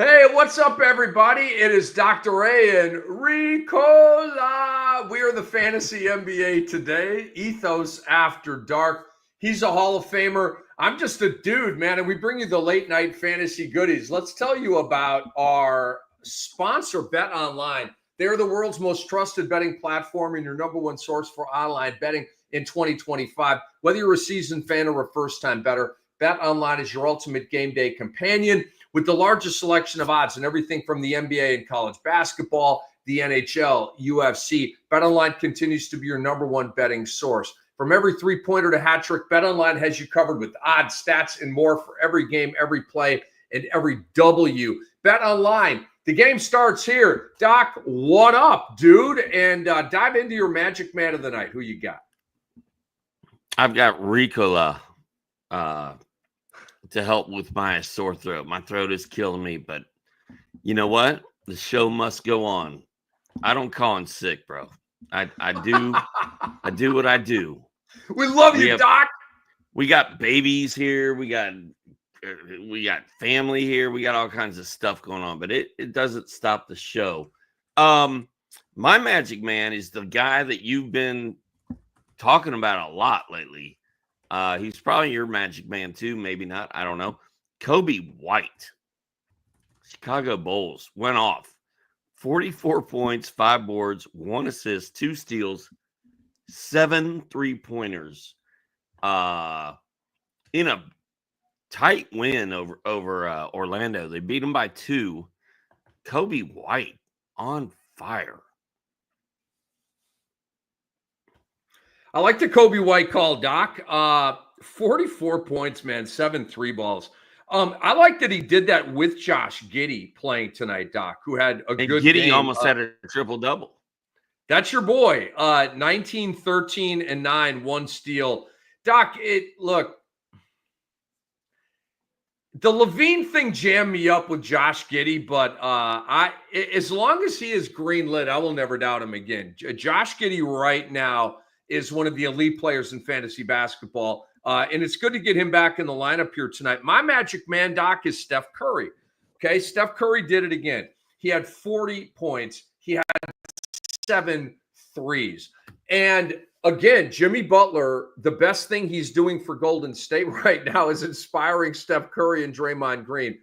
Hey, what's up, everybody? It is Dr. A and Ricola. We are the Fantasy NBA today. Ethos After Dark. He's a Hall of Famer. I'm just a dude, man, and we bring you the late night fantasy goodies. Let's tell you about our sponsor, Bet Online. They're the world's most trusted betting platform and your number one source for online betting in 2025. Whether you're a seasoned fan or a first-time bettor, Bet Online is your ultimate game day companion. With the largest selection of odds and everything from the NBA and college basketball, the NHL, UFC, BetOnline continues to be your number one betting source. From every three-pointer to hat trick, BetOnline has you covered with odds, stats, and more for every game, every play, and every W. BetOnline, the game starts here. Doc, what up, dude? And dive into your Magic Man of the Night. Who you got? I've got Ricola to help with my sore throat. My throat is killing me, but you know what? The show must go on. I don't call in sick, bro. I do what I do. We love you, Doc. We got babies here. We got family here. We got all kinds of stuff going on, but it doesn't stop the show. My Magic Man is the guy that you've been talking about a lot lately. He's probably your Magic Man too, maybe not. I don't know. Kobe White, Chicago Bulls, went off 44 points, 5 boards, 1 assist, 2 steals, 7 3-pointers. In a tight win over Orlando. They beat them by 2. Kobe White on fire. I like the Kobe White call, Doc. 44 points, man, 7 3 balls. I like that he did that with Josh Giddey playing tonight, Doc, who had a good Giddey game. Almost had a triple-double. That's your boy. 19, 13, and 9, 1 steal. Doc, look, the Levine thing jammed me up with Josh Giddey, but as long as he is green-lit, I will never doubt him again. Josh Giddey right now is one of the elite players in fantasy basketball. And it's good to get him back in the lineup here tonight. My Magic Man, Doc, is Steph Curry. Okay, Steph Curry did it again. He had 40 points. He had 7 threes. And again, Jimmy Butler, the best thing he's doing for Golden State right now is inspiring Steph Curry and Draymond Green.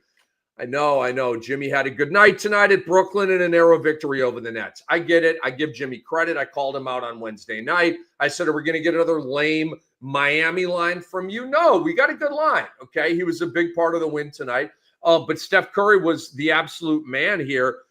I know. Jimmy had a good night tonight at Brooklyn and a narrow victory over the Nets. I get it. I give Jimmy credit. I called him out on Wednesday night. I said, are we going to get another lame Miami line from you? No, we got a good line. Okay. He was a big part of the win tonight. But Steph Curry was the absolute man here.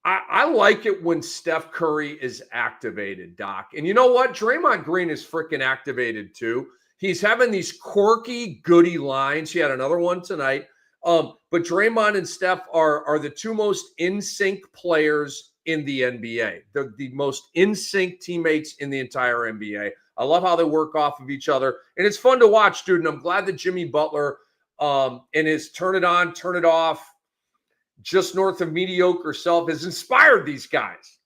I like it when Steph Curry is activated, Doc. And you know what? Draymond Green is freaking activated too. He's having these quirky, goody lines. He had another one tonight. But Draymond and Steph are the 2 most in-sync players in the NBA. They're the most in-sync teammates in the entire NBA. I love how they work off of each other. And it's fun to watch, dude. And I'm glad that Jimmy Butler and his turn it on, turn it off, just north of mediocre self has inspired these guys.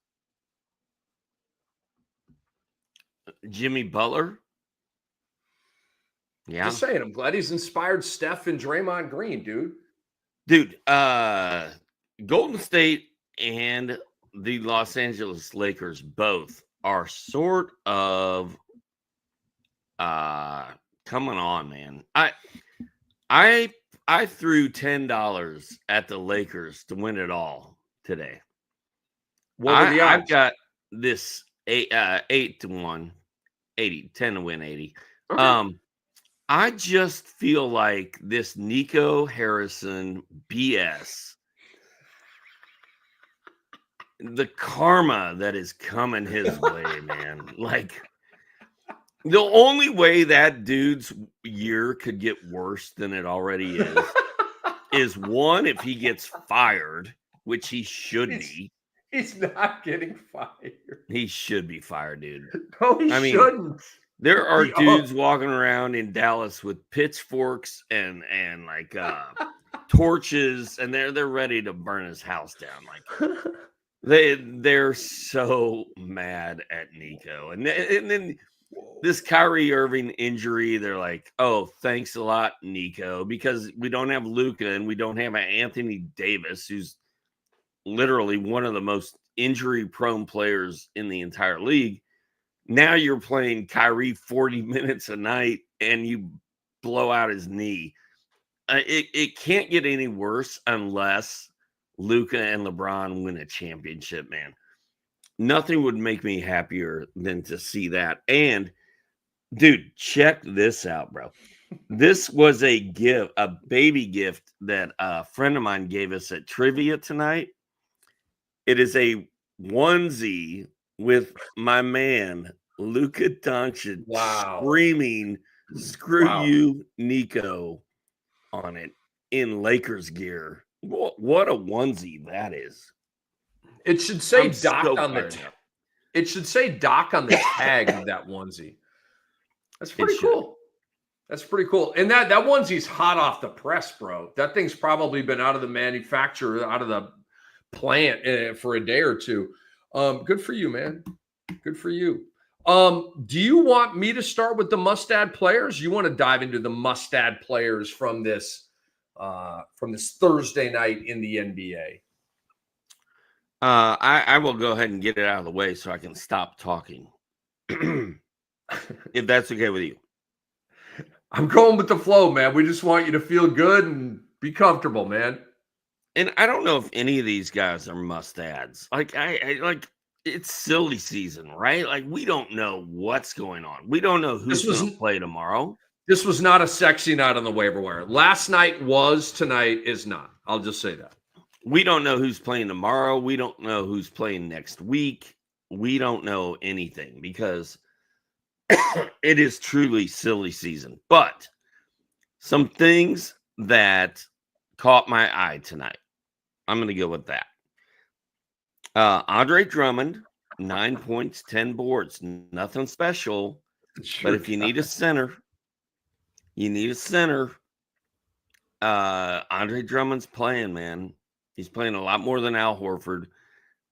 Jimmy Butler? Yeah. Just saying, I'm glad he's inspired Steph and Draymond Green, dude. Dude, Golden State and the Los Angeles Lakers both are sort of coming on, man. I threw $10 at the Lakers to win it all today. What were the odds? I've got this 8-1, 80, 10 to win 80. Okay. I just feel like this Nico Harrison BS, the karma that is coming his way, man. Like, the only way that dude's year could get worse than it already is one, if he gets fired, which he should be. He's not getting fired. He should be fired, dude. No, he shouldn't. There are dudes walking around in Dallas with pitchforks and like torches, and they're ready to burn his house down. Like they're so mad at Nico, and then this Kyrie Irving injury, they're like, oh, thanks a lot, Nico, because we don't have Luka and we don't have Anthony Davis, who's literally one of the most injury-prone players in the entire league. Now you're playing Kyrie 40 minutes a night and you blow out his knee. It can't get any worse unless Luka and LeBron win a championship, man. Nothing would make me happier than to see that. And dude, check this out, bro. This was a gift, a baby gift that a friend of mine gave us at trivia tonight. It is a onesie with my man, Luka Doncic, screaming, screw you, Nico, on it in Lakers gear. What a onesie that is. It should say Doc on the it should say Doc on the tag of that onesie. That's pretty cool. That's pretty cool. And that onesie's hot off the press, bro. That thing's probably been out of the manufacturer, out of the plant for a day or two. Good for you, man. Good for you. Do you want me to start with the must-add players? You want to dive into the must-add players from this Thursday night in the NBA? I will go ahead and get it out of the way so I can stop talking. If that's okay with you. I'm going with the flow, man. We just want you to feel good and be comfortable, man. And I don't know if any of these guys are must-adds. Like I like it's silly season, right? Like we don't know what's going on. We don't know who's going to play tomorrow. This was not a sexy night on the waiver wire. Last night was, tonight is not. I'll just say that. We don't know who's playing tomorrow. We don't know who's playing next week. We don't know anything because it is truly silly season. But some things that caught my eye tonight. I'm going to go with that. Andre Drummond, 9 points, 10 boards. Nothing special. But if you need a center, Andre Drummond's playing, man. He's playing a lot more than Al Horford.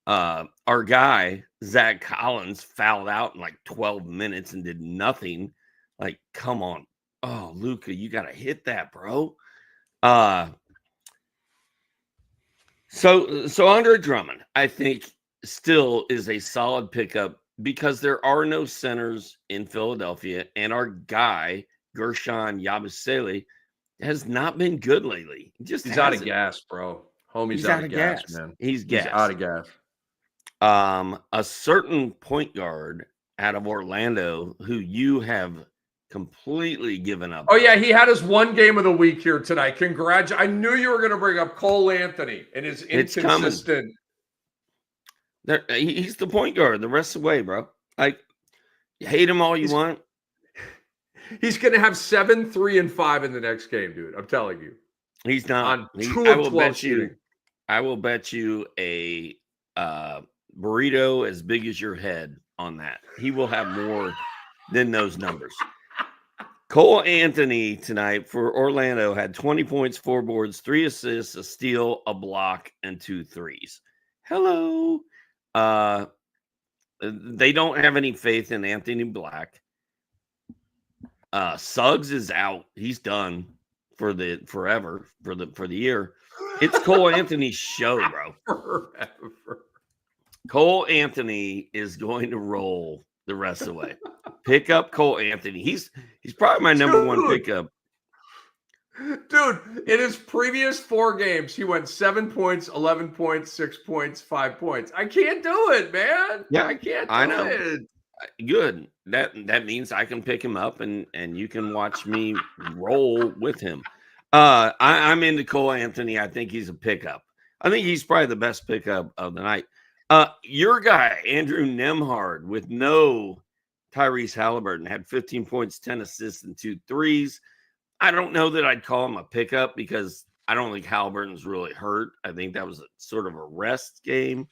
Our guy, Zach Collins, fouled out in like 12 minutes and did nothing. Like, come on. Oh, Luka, you got to hit that, bro. So Andre Drummond, I think, still is a solid pickup because there are no centers in Philadelphia, and our guy, Gershon Yabusele, has not been good lately. He's out of gas, bro. Homie's out of gas, man. He's out of gas. A certain point guard out of Orlando who you have completely given up. Oh, yeah, he had his one game of the week here tonight. I knew you were going to bring up Cole Anthony and his inconsistent. He's the point guard the rest of the way, bro. Like, you hate him all you want. He's going to have 7, 3, and 5 in the next game, dude. I'm telling you. He's not. On 2 of 12 shooting. I will bet you a burrito as big as your head on that. He will have more than those numbers. Cole Anthony tonight for Orlando had 20 points, 4 boards, 3 assists, a steal, a block, and 2 threes. Hello. They don't have any faith in Anthony Black. Suggs is out. He's done for the year. It's Cole Anthony's show, bro. Forever. Cole Anthony is going to roll the rest of the way. Pick up Cole Anthony. He's probably my number one pickup. Dude, in his previous 4 games, he went 7 points, 11 points, 6 points, 5 points. I can't do it, man. Yeah, I can't do it. Good. That means I can pick him up and you can watch me roll with him. I'm into Cole Anthony. I think he's a pickup. I think he's probably the best pickup of the night. Your guy, Andrew Nembhard, with no Tyrese Halliburton, had 15 points, 10 assists, and 2 threes. I don't know that I'd call him a pickup because I don't think Halliburton's really hurt. I think that was sort of a rest game.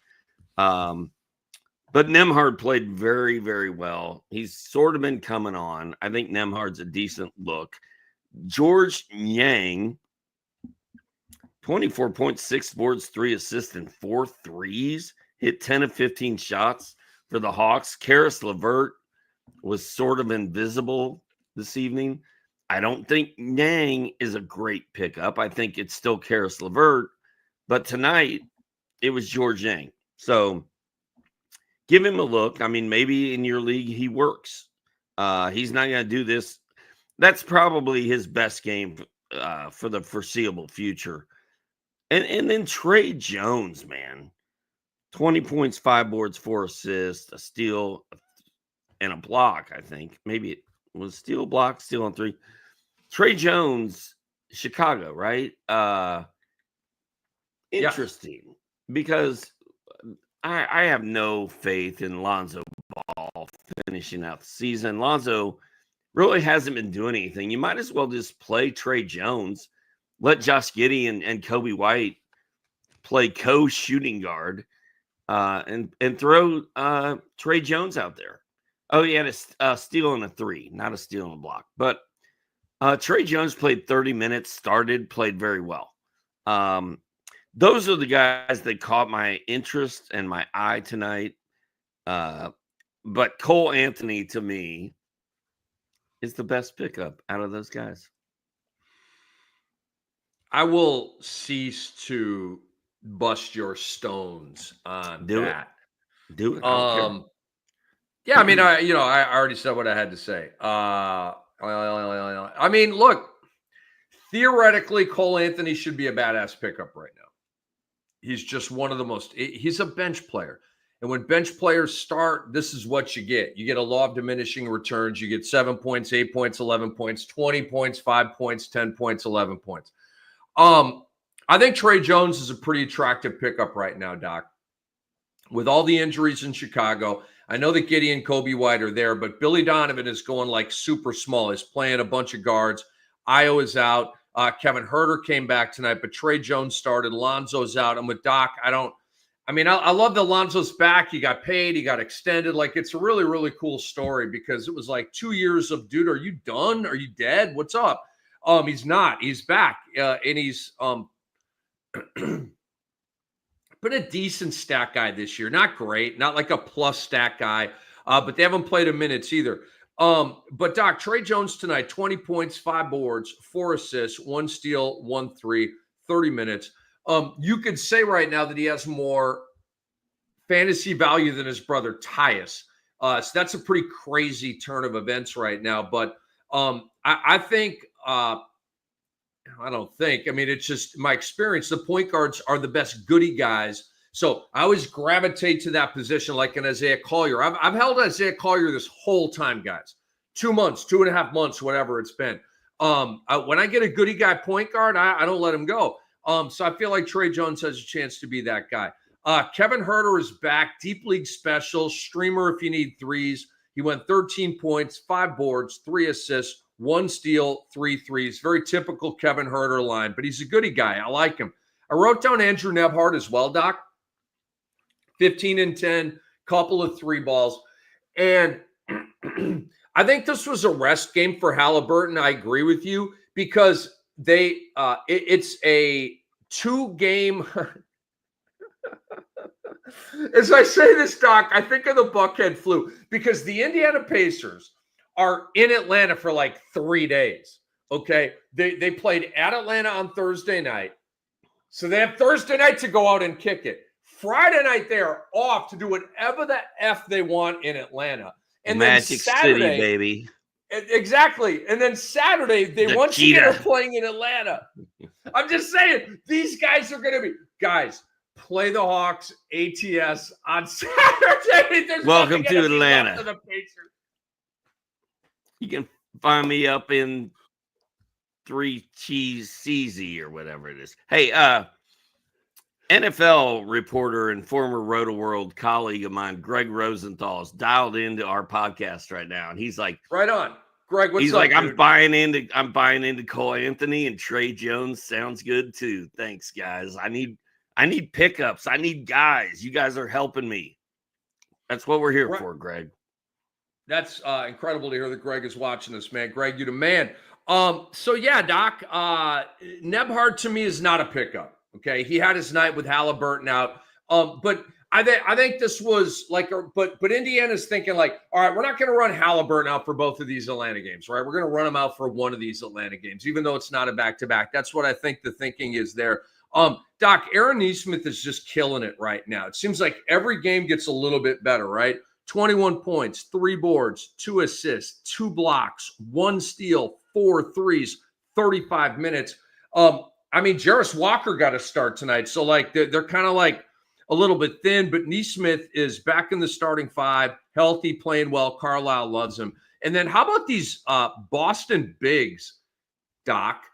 But Nembhard played very, very well. He's sort of been coming on. I think Nembhard's a decent look. George Niang, 24 points, 6 boards, 3 assists, and 4 threes. Hit 10 of 15 shots for the Hawks. Karis LeVert was sort of invisible this evening. I don't think Yang is a great pickup. I think it's still Karis LeVert, but tonight it was George Yang. So give him a look. I mean, maybe in your league he works. He's not going to do this. That's probably his best game for the foreseeable future. And then Trey Jones, man, 20 points, 5 boards, 4 assists, a steal, and a block. I think maybe it was steal, block, steal on 3. Trey Jones, Chicago, right? Interesting because I have no faith in Lonzo Ball finishing out the season. Lonzo really hasn't been doing anything. You might as well just play Trey Jones, let Josh Giddey and Kobe White play co-shooting guard, and throw Trey Jones out there. Oh, he had a steal and a 3, not a steal and a block. But Trey Jones played 30 minutes, played very well. Those are the guys that caught my interest and my eye tonight. But Cole Anthony, to me, is the best pickup out of those guys. I will cease to bust your stones on that. Do it. Yeah, I mean, I already said what I had to say. I mean, look, theoretically, Cole Anthony should be a badass pickup right now. He's just one of the most. He's a bench player. And when bench players start, this is what you get. You get a law of diminishing returns. You get 7 points, 8 points, 11 points, 20 points, 5 points, 10 points, 11 points. I think Trey Jones is a pretty attractive pickup right now, Doc. With all the injuries in Chicago, I know that Giddey and Kobe White are there, but Billy Donovan is going like super small. He's playing a bunch of guards. Io is out. Kevin Huerter came back tonight, but Trey Jones started. Lonzo's out. I'm with Doc. I love that Lonzo's back. He got paid. He got extended. Like, it's a really, really cool story because it was like 2 years of, dude, are you done? Are you dead? What's up? He's not. He's back. And he's been a decent stat guy this year. Not great. Not like a plus stat guy. But they haven't played him minutes either. But Doc, Trey Jones tonight, 20 points, 5 boards, 4 assists, 1 steal, 1 3, 30 minutes. You could say right now that he has more fantasy value than his brother Tyus. So that's a pretty crazy turn of events right now. But I think, I don't think, I mean, it's just my experience. The point guards are the best goody guys. So I always gravitate to that position like an Isaiah Collier. I've held Isaiah Collier this whole time, guys. 2 months, 2.5 months, whatever it's been. When I get a goody guy point guard, I don't let him go. So I feel like Trey Jones has a chance to be that guy. Kevin Huerter is back, deep league special, streamer if you need threes. He went 13 points, 5 boards, 3 assists, 1 steal, 3 threes. Very typical Kevin Huerter line, but he's a goody guy. I like him. I wrote down Andrew Nebhart as well, Doc. 15 and 10, couple of 3 balls. And I think this was a rest game for Halliburton. I agree with you because it's a 2-game. As I say this, Doc, I think of the Buckhead flu because the Indiana Pacers are in Atlanta for like 3 days. Okay. They played at Atlanta on Thursday night. So they have Thursday night to go out and kick it. Friday night, they are off to do whatever the F they want in Atlanta. And Magic then Saturday, City, baby. Exactly. And then Saturday, they once again are playing in Atlanta. I'm just saying, these guys are going to be, guys, play the Hawks ATS on Saturday. Welcome to Atlanta. To the Pacers. You can find me up in 3 Cheese CZ or whatever it is. Hey, NFL reporter and former Roto World colleague of mine, Greg Rosenthal, is dialed into our podcast right now, and he's like, "Right on, Greg. What's he's up, like, dude? I'm buying into Cole Anthony and Trey Jones. Sounds good too. Thanks, guys. I need pickups. I need guys. You guys are helping me. That's what we're here for, Greg. That's incredible to hear that Greg is watching this, man. Greg, you the man. So yeah, Doc, Nebhart to me is not a pickup. Okay. He had his night with Halliburton out. But I think this was like, but Indiana's thinking like, all right, we're not going to run Halliburton out for both of these Atlanta games, right? We're going to run him out for one of these Atlanta games, even though it's not a back-to-back. That's what I think the thinking is there. Doc, Aaron Nesmith is just killing it right now. It seems like every game gets a little bit better, right? 21 points, 3 boards, 2 assists, 2 blocks, 1 steal, 4 threes, 35 minutes. I mean, Jarris Walker got a start tonight. So, like, they're kind of like a little bit thin, but Nesmith is back in the starting 5, healthy, playing well. Carlisle loves him. And then how about these Boston bigs, Doc?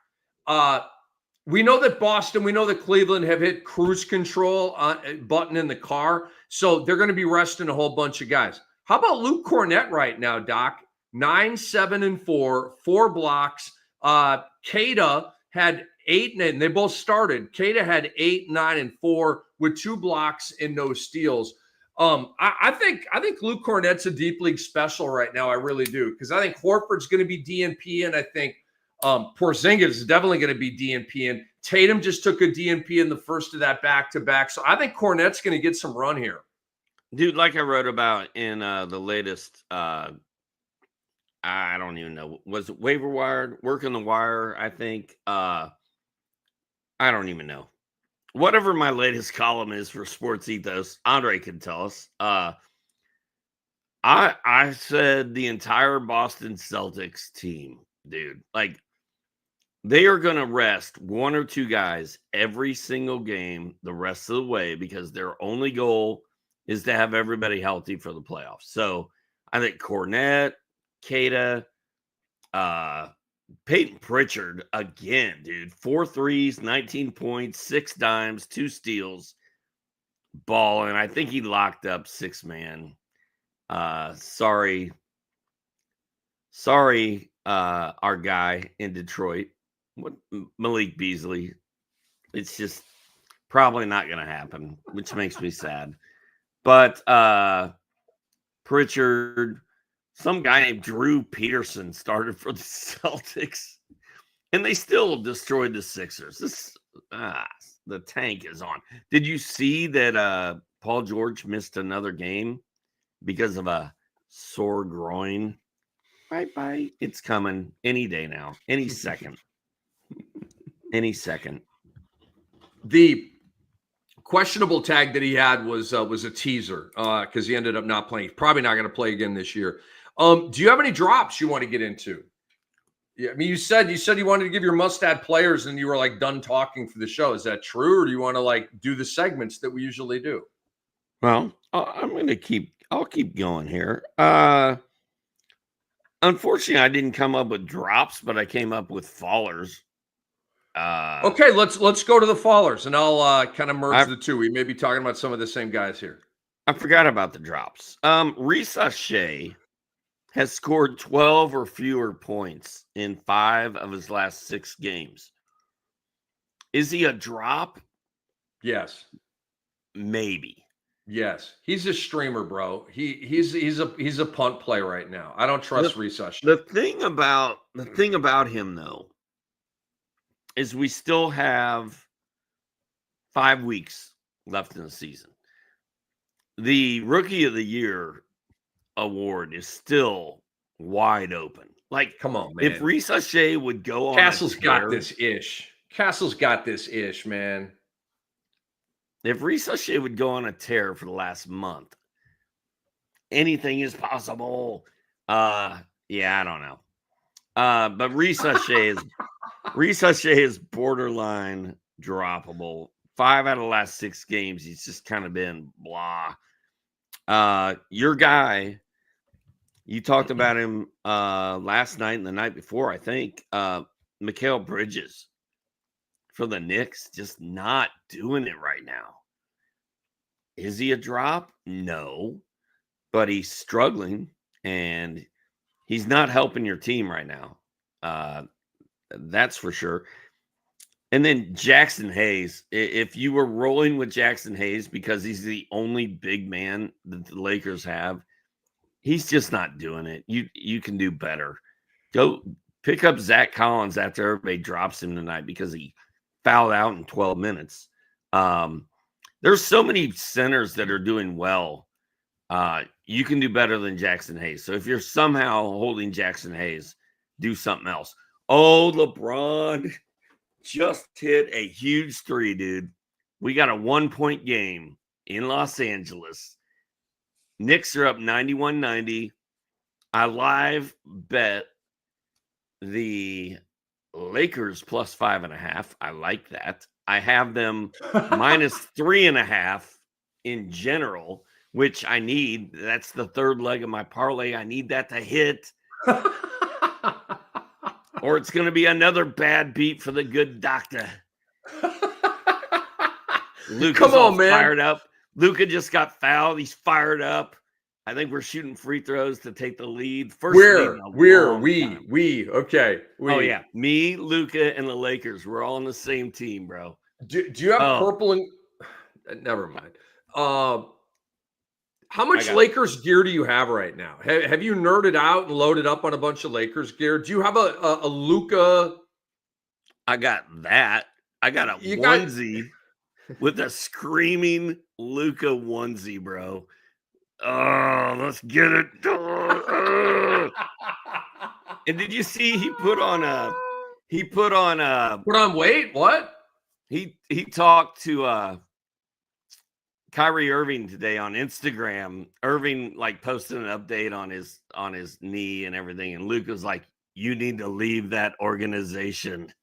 We know that Boston, we know that Cleveland have hit cruise control button in the car. So they're going to be resting a whole bunch of guys. How about Luke Cornett right now, Doc? 9, 7, and 4, 4 blocks. Keita had 8, and they both started. Keita had 8, 9, and 4 with 2 blocks and no steals. I think Luke Cornett's a deep league special right now. I really do, because I think Horford's going to be DNP, and I think Porzingis is definitely going to be DNP, and Tatum just took a DNP in the first of that back-to-back. So I think Cornett's going to get some run here. Dude, like I wrote about in the latest, I don't even know, was it Waiver Wire, Working the Wire, I think. I don't even know. Whatever my latest column is for Sports Ethos, Andre can tell us. I said the entire Boston Celtics team, dude, like, they are going to rest 1 or 2 guys every single game the rest of the way, because their only goal is to have everybody healthy for the playoffs. So I think Cornett, Keita, Peyton Pritchard again, dude. 4 threes, 19 points, 6 dimes, 2 steals, balling. I think he locked up 6-man. Sorry, our guy in Detroit, Malik Beasley. It's just probably not going to happen, which makes me sad. But Pritchard, some guy named Drew Peterson started for the Celtics, and they still destroyed the Sixers. The tank is on. Did you see that Paul George missed another game because of a sore groin? Bye. It's coming any day now, any second. Any second. The questionable tag that he had was a teaser because he ended up not playing. He's probably not going to play again this year. Do you have any drops you want to get into? Yeah, I mean, you said you wanted to give your must-add players, and you were like done talking for the show. Is that true, or do you want to like do the segments that we usually do? Well, I'll keep going here. Unfortunately, I didn't come up with drops, but I came up with fallers. Okay, let's go to the fallers, and I'll kind of merge the two. We may be talking about some of the same guys here. I forgot about the drops. Risa Shea has scored 12 or fewer points in 5 of his last 6 games. Is he a drop? Yes. Maybe. Yes. He's a streamer, bro. He's a punt play right now. I don't trust Risa Shea. The thing about him though is we still have 5 weeks left in the season. The Rookie of the Year award is still wide open. Like, come on, man. If Risa Shea would go on, Castle's got this ish. Man. If Risa Shea would go on a tear for the last month, anything is possible. Yeah, I don't know. But Risa Shea is borderline droppable. 5 out of the last 6 games, he's just kind of been blah. Your guy, you talked about him last night and the night before, I think. Mikal Bridges for the Knicks, just not doing it right now. Is he a drop? No, but he's struggling, and he's not helping your team right now. That's for sure. And then Jackson Hayes, if you were rolling with Jackson Hayes because he's the only big man that the Lakers have, he's just not doing it. You can do better. Go pick up Zach Collins after everybody drops him tonight because he fouled out in 12 minutes. There's so many centers that are doing well. You can do better than Jackson Hayes. So if you're somehow holding Jackson Hayes, do something else. Oh, LeBron just hit a huge three, dude. We got a 1-point game in Los Angeles. Knicks are up 91-90. I live bet the Lakers plus 5.5. I like that. I have them minus 3.5 in general, which I need. That's the third leg of my parlay. I need that to hit. Or it's going to be another bad beat for the good doctor. Luka's all fired up. Luka just got fouled. He's fired up. I think we're shooting free throws to take the lead. Okay. Oh, yeah. Me, Luka, and the Lakers. We're all on the same team, bro. Do you have purple and never mind. How much Lakers gear do you have right now? Have you nerded out and loaded up on a bunch of Lakers gear? Do you have a Luka? I got that. I got a onesie with a screaming Luka onesie, bro. Oh, let's get it. And did you see he put on weight? What? He talked to Kyrie Irving today on Instagram. Irving posted an update on his knee and everything, and Luke was like, "You need to leave that organization."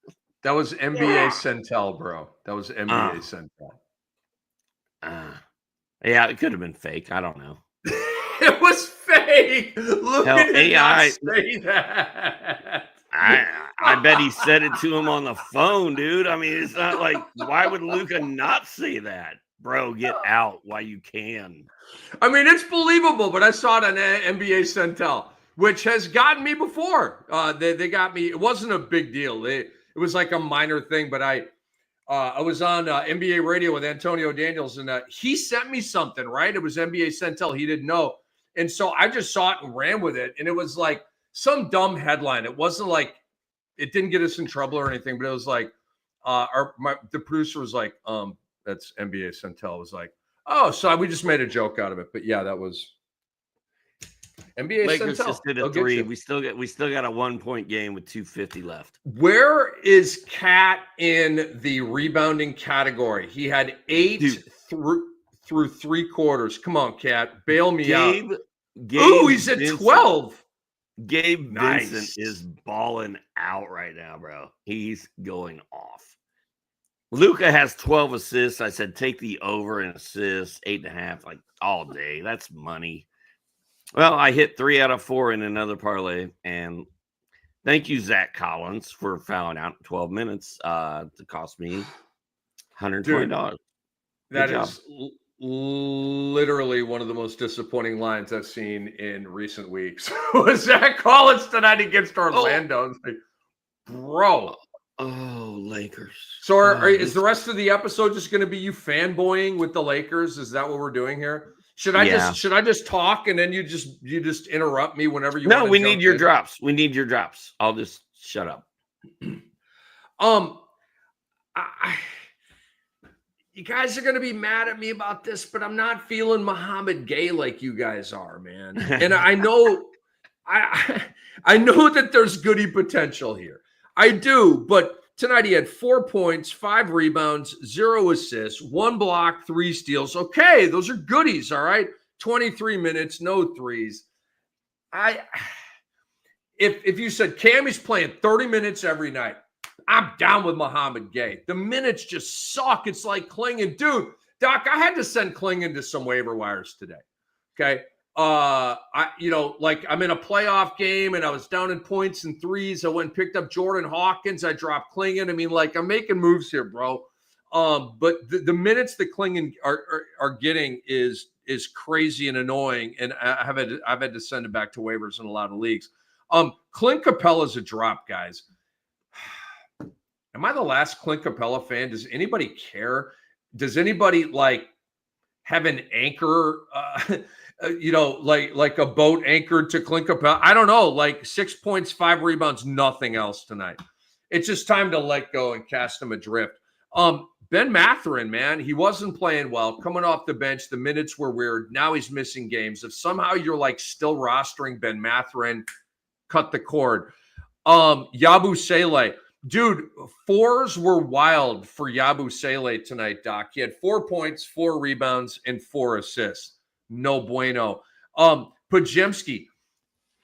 That was NBA Centel, bro. That was NBA Centel. Yeah, it could have been fake. I don't know. It was fake. Look at AI. Say that. I bet he said it to him on the phone, dude. I mean, it's not like, why would Luka not say that? Bro, get out while you can. I mean, it's believable, but I saw it on NBA Centel, which has gotten me before. They got me. It wasn't a big deal. It was like a minor thing, but I was on NBA radio with Antonio Daniels, and he sent me something, right? It was NBA Centel. He didn't know. And so I just saw it and ran with it. And it was like some dumb headline. It wasn't like, it didn't get us in trouble or anything, but it was like, the producer was like, that's NBA Centel. I was like, oh, so we just made a joke out of it. But yeah, that was NBA Lakers Centel. Just did a 3. We still got a 1-point game with 2:50 left. Where is Cat in the rebounding category? He had 8 through 3 quarters. Come on, Cat, bail me out. Oh, he's at 12. Gabe Vincent is balling out right now, bro. He's going off. Luka has 12 assists. I said take the over in assists, 8.5, all day. That's money. Well, I hit 3 out of 4 in another parlay, and thank you, Zach Collins, for fouling out in 12 minutes to cost me $120. That is literally one of the most disappointing lines I've seen in recent weeks. Was Zach Collins tonight against Orlando? It's like, bro. Oh, Lakers. So is the rest of the episode just going to be you fanboying with the Lakers? Is that what we're doing here? Should I just talk and then you just interrupt me whenever you want? No, we need your drops. We need your drops. I'll just shut up. You guys are going to be mad at me about this, but I'm not feeling Muhammad Gay like you guys are, man. And I know I know that there's goodie potential here. I do, but tonight he had 4 points, 5 rebounds, 0 assists, 1 block, 3 steals. Okay, those are goodies, all right? 23 minutes, no threes. If you said Cammy's playing 30 minutes every night, I'm down with Muhammad Gay. The minutes just suck. It's like Klingon. Dude, Doc, I had to send Klingon to some waiver wires today. Okay. I'm in a playoff game and I was down in points and threes. I went and picked up Jordan Hawkins. I dropped Klingon. I mean, I'm making moves here, bro. But the minutes that Klingon are getting is crazy and annoying. And I've had to send it back to waivers in a lot of leagues. Clint Capella's a drop, guys. Am I the last Clint Capella fan? Does anybody care? Does anybody have an anchor, like a boat anchored to Clint Capella? I don't know, 6 points, 5 rebounds, nothing else tonight. It's just time to let go and cast him adrift. Ben Matherin, man, he wasn't playing well. Coming off the bench, the minutes were weird. Now he's missing games. If somehow you're like still rostering Ben Matherin, cut the cord. Yabu Sele. Dude, fours were wild for Yabu Sele tonight, Doc. He had 4 points, 4 rebounds, and 4 assists. No bueno. Pajemski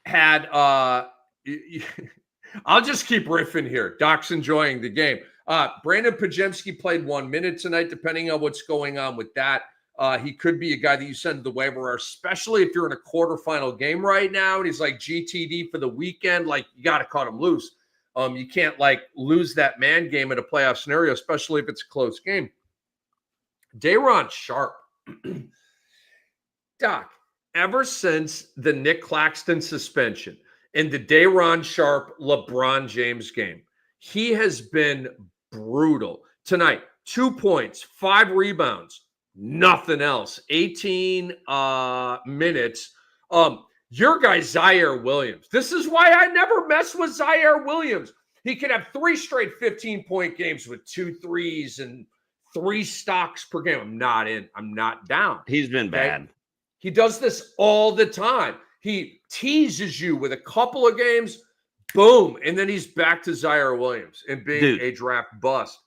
had I'll just keep riffing here. Doc's enjoying the game. Brandon Pajemski played 1 minute tonight, depending on what's going on with that. He could be a guy that you send to the waiver, especially if you're in a quarterfinal game right now. And he's like GTD for the weekend. Like, you got to cut him loose. You can't like lose that man game in a playoff scenario, especially if it's a close game. Day'Ron Sharp. Doc, ever since the Nick Claxton suspension and the Day'Ron Sharp LeBron James game, he has been brutal. Tonight, 2 points, 5 rebounds, nothing else. 18 minutes. Your guy, Zaire Williams. This is why I never mess with Zaire Williams. He could have 3 straight 15-point games with 2 threes and 3 stocks per game. I'm not in. I'm not down. He's been bad. He does this all the time. He teases you with a couple of games, boom, and then he's back to Zaire Williams and being a draft bust.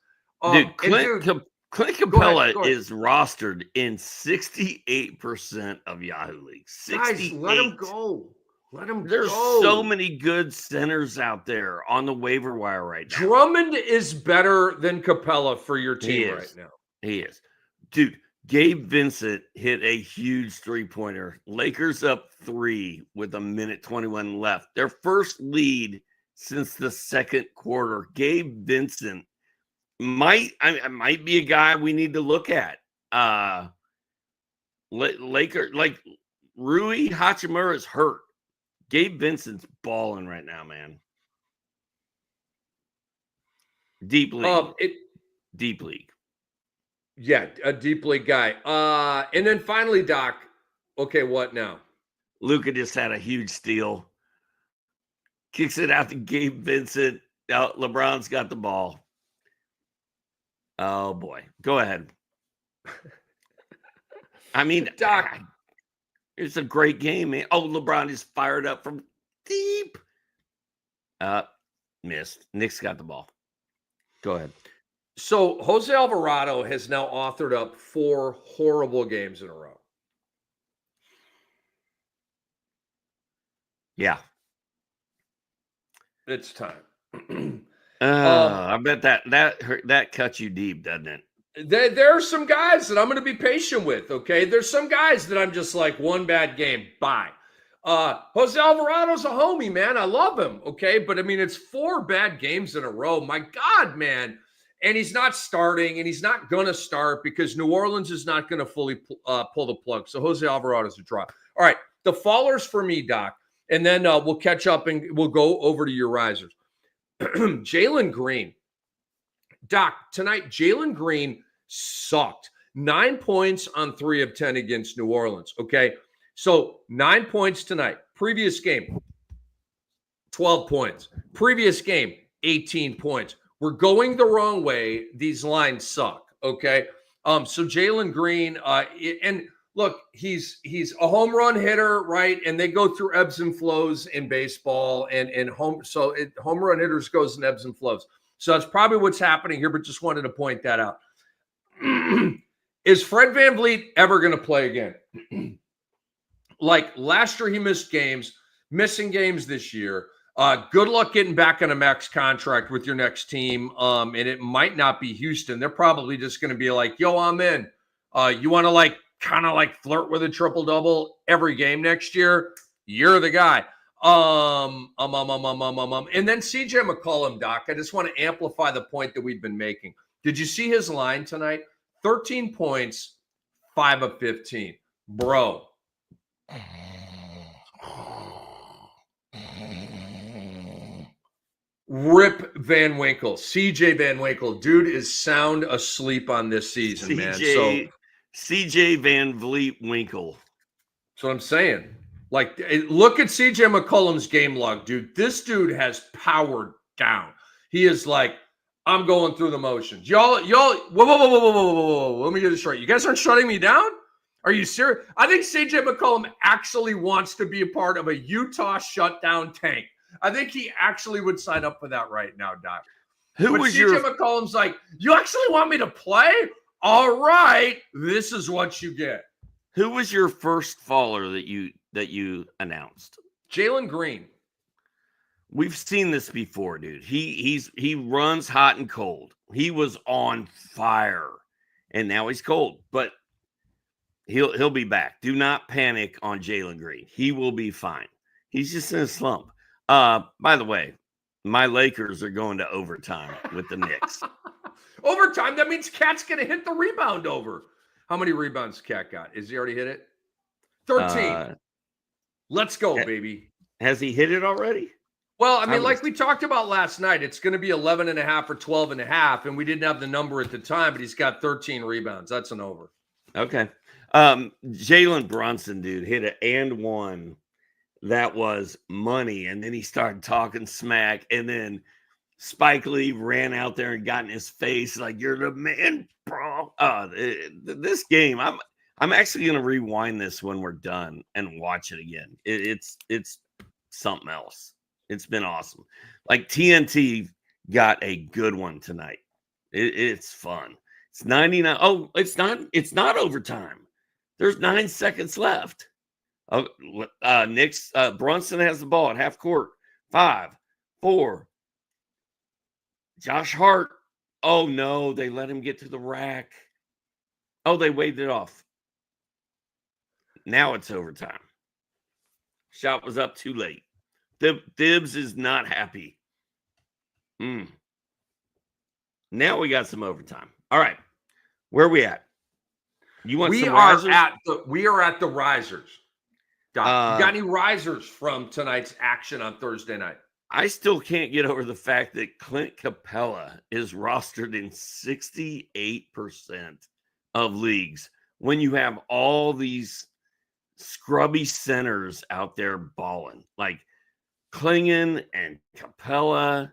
Clint Capella is rostered in 68% of Yahoo leagues. 68. Guys, let him go. Let him There's go. so many good centers out there on the waiver wire right now. Drummond is better than Capella for your team right now. He is. Dude, Gabe Vincent hit a huge three-pointer. Lakers up 3 with 1:21 left. Their first lead since the second quarter. Gabe Vincent might be a guy we need to look at. Laker, like Rui Hachimura is hurt. Gabe Vincent's balling right now, man. Deep league. Deep league. Yeah, a deep league guy. And then finally, Doc, okay, what now? Luka just had a huge steal. Kicks it out to Gabe Vincent. Now LeBron's got the ball. Oh, boy. Go ahead. I mean, Doc, it's a great game, man. Oh, LeBron is fired up from deep. Missed. Nick's got the ball. Go ahead. So Jose Alvarado has now authored up 4 horrible games in a row. Yeah. It's time. I bet that cuts you deep, doesn't it? There are some guys that I'm going to be patient with, okay? There's some guys that I'm just like, one bad game, bye. Jose Alvarado's a homie, man. I love him, okay? But, I mean, it's 4 bad games in a row. My God, man. And he's not starting, and he's not going to start because New Orleans is not going to fully pull the plug. So Jose Alvarado's a drop. All right, the fallers for me, Doc, and then we'll catch up and we'll go over to your risers. Jalen Green. Doc, tonight, Jalen Green sucked. 9 points on 3 of 10 against New Orleans, okay? So 9 points tonight. Previous game, 12 points. Previous game, 18 points. We're going the wrong way. These lines suck, okay? So Jalen Green, and look, he's a home run hitter, right? And they go through ebbs and flows in baseball, and home run hitters goes in ebbs and flows. So that's probably what's happening here, but just wanted to point that out. Is Fred VanVleet ever going to play again? Like last year, he missed games, missing games this year. Good luck getting back on a max contract with your next team. And it might not be Houston. They're probably just going to be like, yo, I'm in. You want to kind of flirt with a triple-double every game next year? You're the guy. And then CJ McCollum, Doc, I just want to amplify the point that we've been making. Did you see his line tonight? 13 points, 5 of 15. Bro. Rip Van Winkle. CJ Van Winkle. Dude is sound asleep on this season, man. So CJ Van Vliet Winkle. That's what I'm saying. Look at CJ McCollum's game log, dude. This dude has powered down. He is I'm going through the motions. Y'all, whoa. Let me get this right. You guys aren't shutting me down? Are you serious? I think CJ McCollum actually wants to be a part of a Utah shutdown tank. I think he actually would sign up for that right now, Doc. But CJ McCollum's like, you actually want me to play? All right, this is what you get. Who was your first faller that you announced? Jalen Green. We've seen this before, dude. He runs hot and cold. He was on fire, and now he's cold. But he'll be back. Do not panic on Jalen Green. He will be fine. He's just in a slump. By the way, my Lakers are going to overtime with the Knicks. Overtime? That means Cat's going to hit the rebound over. How many rebounds Cat got? Is he already hit it? 13. Let's go, baby. Has he hit it already? Well, I mean, like we talked about last night, it's going to be 11 and a half or 12 and a half, and we didn't have the number at the time, but he's got 13 rebounds. That's an over. Okay. Jalen Brunson, dude, hit an and one. That was money. And then he started talking smack. And then Spike Lee ran out there and got in his face like, you're the man, bro. This game, I'm actually going to rewind this when we're done and watch it again. It's something else. It's been awesome. Like TNT got a good one tonight. It's fun. It's 99. Oh, it's not overtime. There's 9 seconds left. Oh, Knicks, Brunson has the ball at half court. 5, 4. Josh Hart. Oh no, they let him get to the rack. Oh, they waved it off. Now it's overtime. Shot was up too late. Thibs is not happy. Now we got some overtime. All right. Where are we at? You want some risers? We are at the risers. Doc, you got any risers from tonight's action on Thursday night? I still can't get over the fact that Clint Capella is rostered in 68% of leagues when you have all these scrubby centers out there balling. Like Klingon and Capella,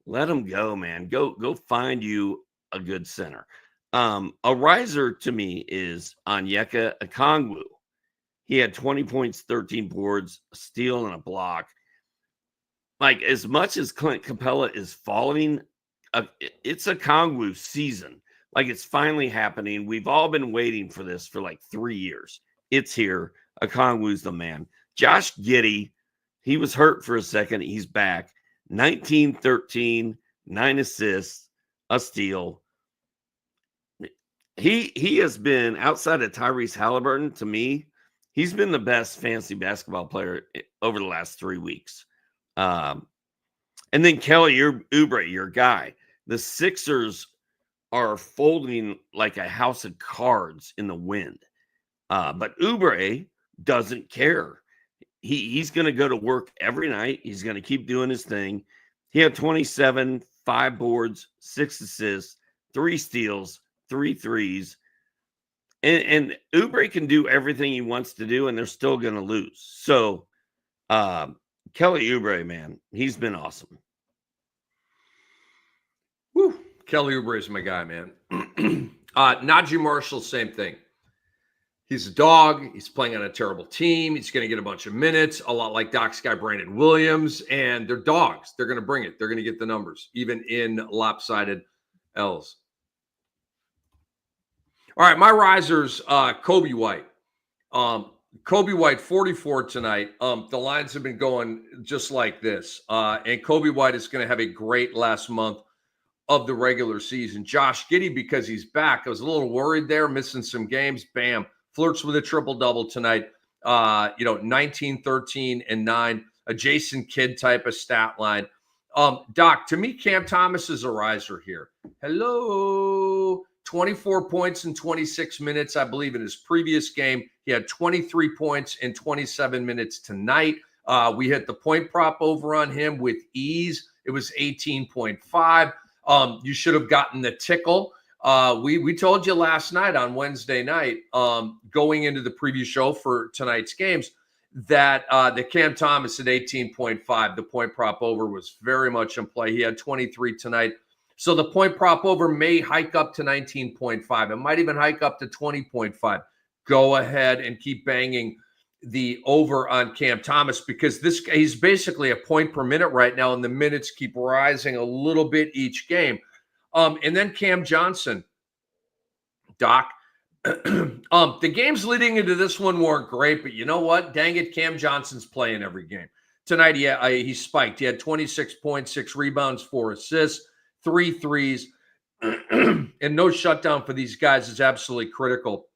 let them go, man. Go find you a good center. A riser to me is Onyeka Okongwu. He had 20 points, 13 boards, a steal, and a block. Like, as much as Clint Capella is falling, it's Okongwu season. Like, it's finally happening. We've all been waiting for this for like 3 years. It's here. Okongwu's the man. Josh Giddey, he was hurt for a second. He's back. 19-13, 9 assists, a steal. He has been, outside of Tyrese Halliburton, to me, he's been the best fantasy basketball player over the last 3 weeks. And then Kelly Oubre, your guy. The Sixers are folding like a house of cards in the wind. But Oubre doesn't care. He's going to go to work every night. He's going to keep doing his thing. He had 27, 5 boards, 6 assists, 3 steals, 3 threes. And Oubre can do everything he wants to do, and they're still going to lose. So, Kelly Oubre, man, he's been awesome. Woo. Kelly Oubre is my guy, man. Najee Marshall, same thing. He's a dog. He's playing on a terrible team. He's going to get a bunch of minutes, a lot like Doc's guy, Brandon Williams. And they're dogs. They're going to bring it. They're going to get the numbers, even in lopsided L's. All right, my risers, Kobe White. Kobe White, 44 tonight. The lines have been going just like this. And Kobe White is going to have a great last month of the regular season. Josh Giddey, because he's back. I was a little worried there, missing some games. Bam. Flirts with a triple-double tonight. 19, 13, and 9. A Jason Kidd type of stat line. Doc, to me, Cam Thomas is a riser here. Hello. 24 points in 26 minutes, I believe, in his previous game. He had 23 points in 27 minutes tonight. We hit the point prop over on him with ease. It was 18.5. You should have gotten the tickle. We told you last night on Wednesday night, going into the preview show for tonight's games, that the Cam Thomas at 18.5, the point prop over was very much in play. He had 23 tonight. So the point prop over may hike up to 19.5. It might even hike up to 20.5. Go ahead and keep banging the over on Cam Thomas, because he's basically a point per minute right now, and the minutes keep rising a little bit each game. And then Cam Johnson, Doc. The games leading into this one weren't great, but you know what? Dang it, Cam Johnson's playing every game. Tonight, he spiked. He had 26 points, 6 rebounds, 4 assists, 3 threes, and no shutdown for these guys is absolutely critical.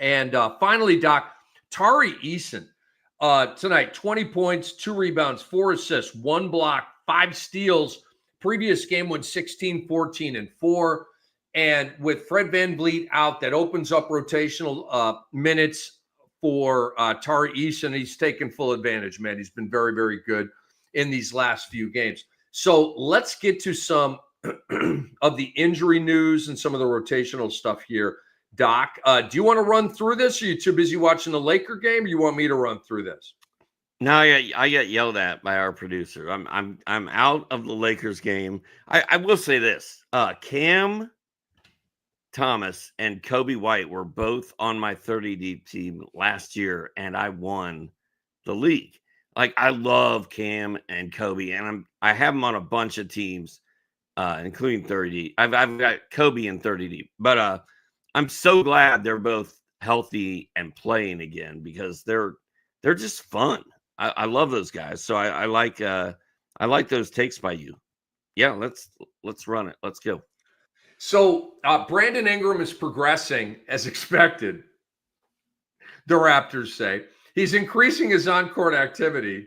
And finally, Doc, Tari Eason tonight, 20 points, 2 rebounds, 4 assists, 1 block, 5 steals. Previous game went 16, 14, and 4. And with Fred VanVleet out, that opens up rotational minutes for Tari Eason. He's taken full advantage, man. He's been very, very good in these last few games. So let's get to some of the injury news and some of the rotational stuff here. Doc, do you want to run through this? Or are you too busy watching the Laker game, or you want me to run through this? No, I get yelled at by our producer. I'm out of the Lakers game. I will say this: Cam Thomas and Kobe White were both on my 30 deep team last year, and I won the league. Like, I love Cam and Kobe, and I have them on a bunch of teams, including 30 deep. I've got Kobe in 30 deep, but I'm so glad they're both healthy and playing again, because they're just fun. I love those guys. So I like those takes by you. Yeah, let's run it. Let's go. So Brandon Ingram is progressing as expected, the Raptors say. He's increasing his on-court activity,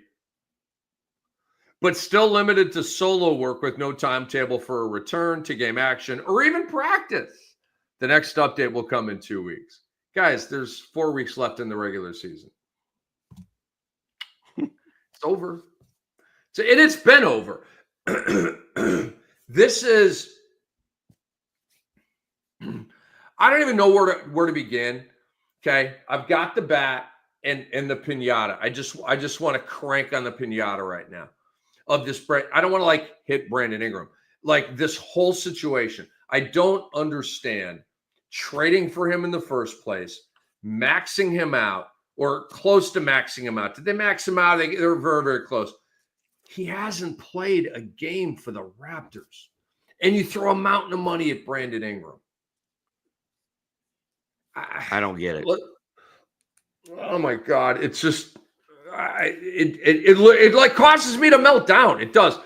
but still limited to solo work with no timetable for a return to game action or even practice. The next update will come in 2 weeks. Guys, there's 4 weeks left in the regular season. It's over. So it's been over. This is, I don't even know where to begin. Okay, I've got the bat and the piñata. I just want to crank on the piñata right now of this. I don't want to hit Brandon Ingram. Like, this whole situation, I don't understand trading for him in the first place, maxing him out or close to maxing him out. Did they max him out? They're very, very close. He hasn't played a game for the Raptors, and you throw a mountain of money at Brandon Ingram. I don't get it. Oh my God. It's just, it causes me to melt down. It does.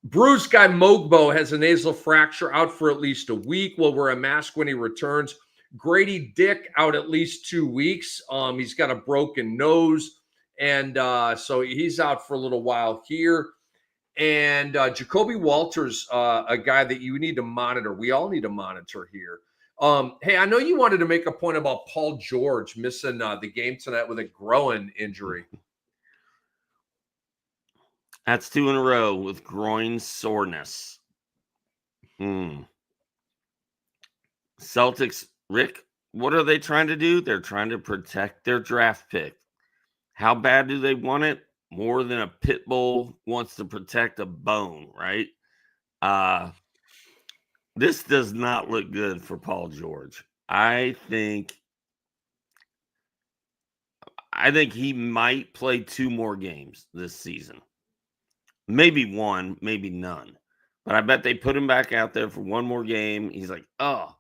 Bruce Guy Mogbo has a nasal fracture, out for at least a week. Will wear a mask when he returns. Grady Dick out at least 2 weeks. He's got a broken nose, and so he's out for a little while here. And Jacoby Walters, a guy that you need to monitor. We all need to monitor here. Hey, I know you wanted to make a point about Paul George missing the game tonight with a groin injury. That's 2 in a row with groin soreness. Celtics, Rick, what are they trying to do? They're trying to protect their draft pick. How bad do they want it? More than a pit bull wants to protect a bone, right? This does not look good for Paul George. I think he might play 2 more games this season. Maybe 1, maybe none. But I bet they put him back out there for 1 more game. He's like, oh,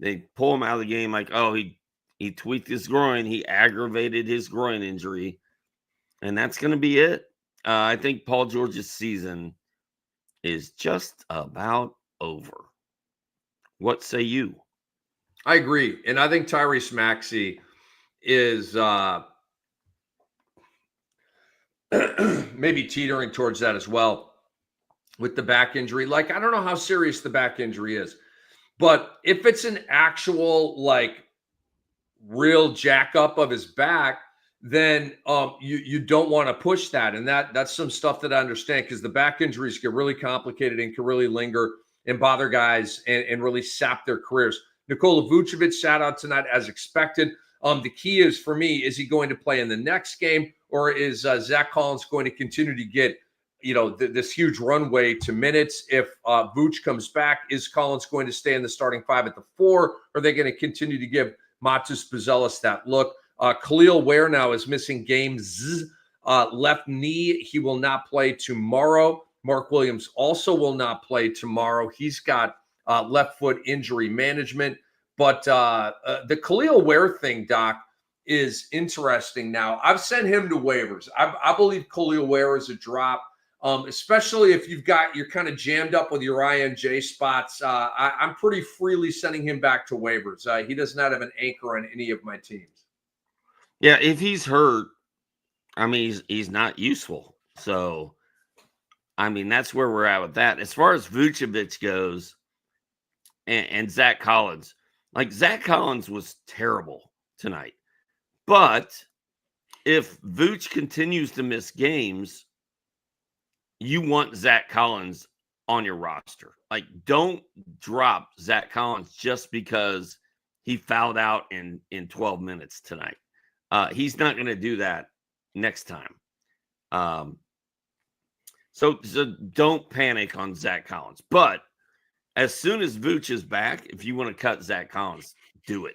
they pull him out of the game like, oh, he tweaked his groin. He aggravated his groin injury. And that's going to be it. I think Paul George's season is just about over. What say you? I agree. And I think Tyrese Maxey is maybe teetering towards that as well with the back injury. Like, I don't know how serious the back injury is, but if it's an actual, real jack up of his back, then you don't want to push that. And that's some stuff that I understand, because the back injuries get really complicated and can really linger and bother guys and really sap their careers. Nikola Vucevic sat out tonight as expected. The key is, for me, is he going to play in the next game, or is Zach Collins going to continue to get this huge runway to minutes. If Vooch comes back, is Collins going to stay in the starting five at the 4? Or are they going to continue to give Matus Buzelis that look? Khalil Ware now is missing games. Left knee, he will not play tomorrow. Mark Williams also will not play tomorrow. He's got left foot injury management. But the Khalil Ware thing, Doc, is interesting now. I've sent him to waivers. I believe Khalil Ware is a drop, especially if you're kind of jammed up with your INJ spots. I'm pretty freely sending him back to waivers. He does not have an anchor on any of my teams. Yeah, if he's hurt, I mean, he's not useful. So, I mean, that's where we're at with that. As far as Vucevic goes and Zach Collins, like Zach Collins was terrible tonight. But if Vooch continues to miss games, you want Zach Collins on your roster. Like, don't drop Zach Collins just because he fouled out in 12 minutes tonight. He's not going to do that next time. So don't panic on Zach Collins. But as soon as Vooch is back, if you want to cut Zach Collins, do it.